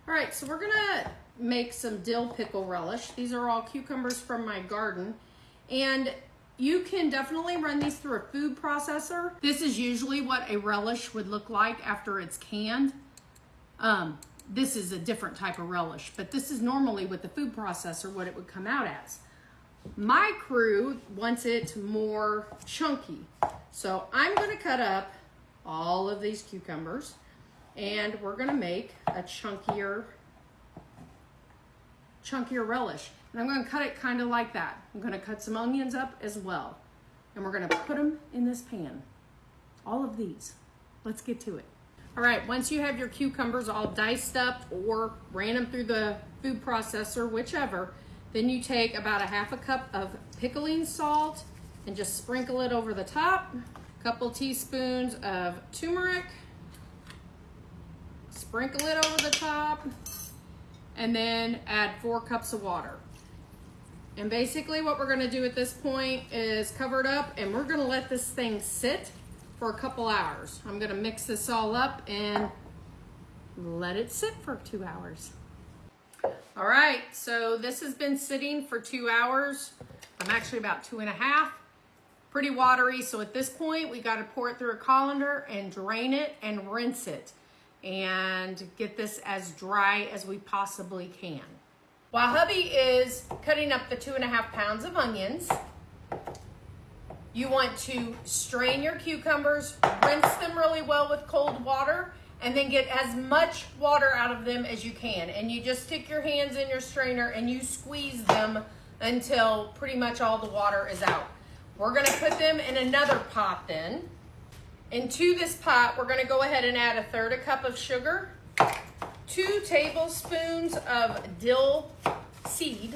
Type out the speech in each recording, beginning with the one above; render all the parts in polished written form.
All right, so we're gonna make some dill pickle relish. These are all cucumbers from my garden. And you can definitely run these through a food processor. This is usually what a relish would look like after it's canned. This is a different type of relish, but this is normally with the food processor what it would come out as. My crew wants it more chunky. So I'm gonna cut up all of these cucumbers and we're gonna make a chunkier relish. And I'm gonna cut it kind of like that. I'm gonna cut some onions up as well. And we're gonna put them in this pan. All of these. Let's get to it. All right, once you have your cucumbers all diced up or ran them through the food processor, whichever, then you take about a half a cup of pickling salt and just sprinkle it over the top. A couple teaspoons of turmeric. Sprinkle it over the top. And then add 4 cups of water. And basically what we're gonna do at this point is cover it up and we're gonna let this thing sit for a couple hours. I'm gonna mix this all up and let it sit for 2 hours. All right, so this has been sitting for 2 hours. I'm actually about 2.5. Pretty watery, so at this point we gotta pour it through a colander and drain it and rinse it and get this as dry as we possibly can. While hubby is cutting up the 2.5 pounds of onions, you want to strain your cucumbers, rinse them really well with cold water, and then get as much water out of them as you can. And you just stick your hands in your strainer and you squeeze them until pretty much all the water is out. We're gonna put them in another pot then. Into this pot, we're gonna go ahead and add 1/3 cup of sugar, 2 tablespoons of dill seed,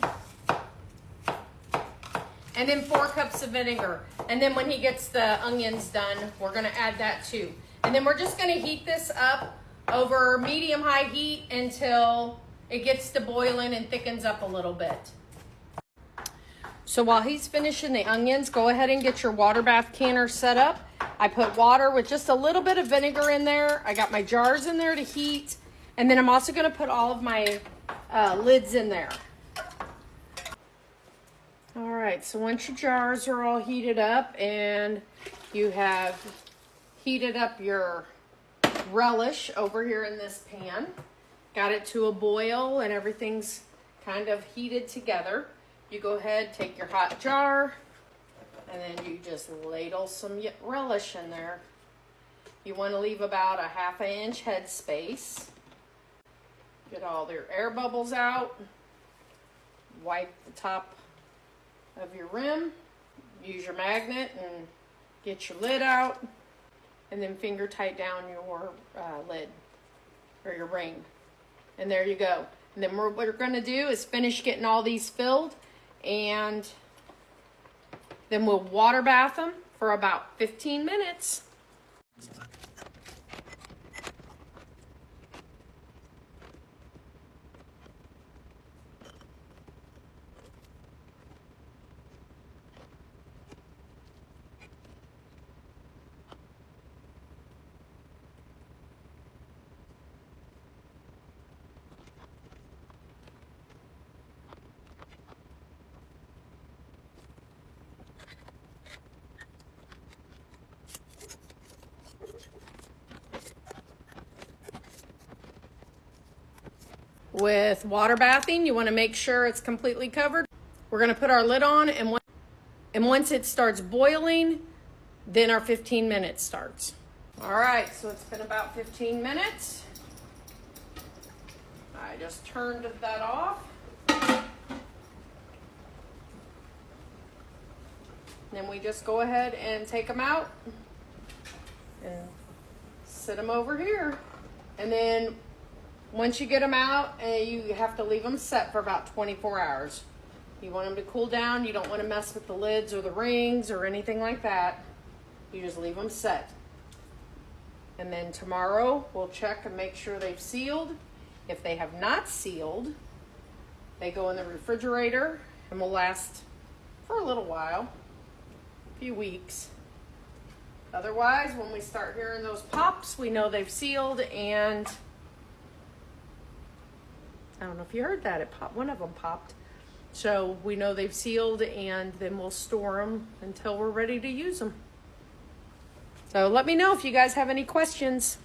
and then 4 cups of vinegar. And then when he gets the onions done, we're gonna add that too. And then we're just gonna heat this up over medium-high heat until it gets to boiling and thickens up a little bit. So while he's finishing the onions, go ahead and get your water bath canner set up. I put water with just a little bit of vinegar in there. I got my jars in there to heat. And then I'm also gonna put all of my lids in there. All right, so once your jars are all heated up and you have heated up your relish over here in this pan, got it to a boil and everything's kind of heated together, you go ahead, take your hot jar, and then you just ladle some relish in there. You want to leave about a 1/2 inch head space. Get all your air bubbles out. Wipe the top of your rim. Use your magnet and get your lid out. And then finger tight down your lid or your ring. And there you go. And then what we're going to do is finish getting all these filled, and then we'll water bath them for about 15 minutes. With water bathing, you want to make sure it's completely covered. We're going to put our lid on, and once it starts boiling, then our 15 minutes starts. All right, so it's been about 15 minutes. I just turned that off. Then we just go ahead and take them out and sit them over here. And then once you get them out, you have to leave them set for about 24 hours. You want them to cool down. You don't want to mess with the lids or the rings or anything like that. You just leave them set. And then tomorrow we'll check and make sure they've sealed. If they have not sealed, they go in the refrigerator and will last for a little while, a few weeks. Otherwise, when we start hearing those pops, we know they've sealed and I don't know if you heard that. It popped. One of them popped. So we know they've sealed, and then we'll store them until we're ready to use them. So let me know if you guys have any questions.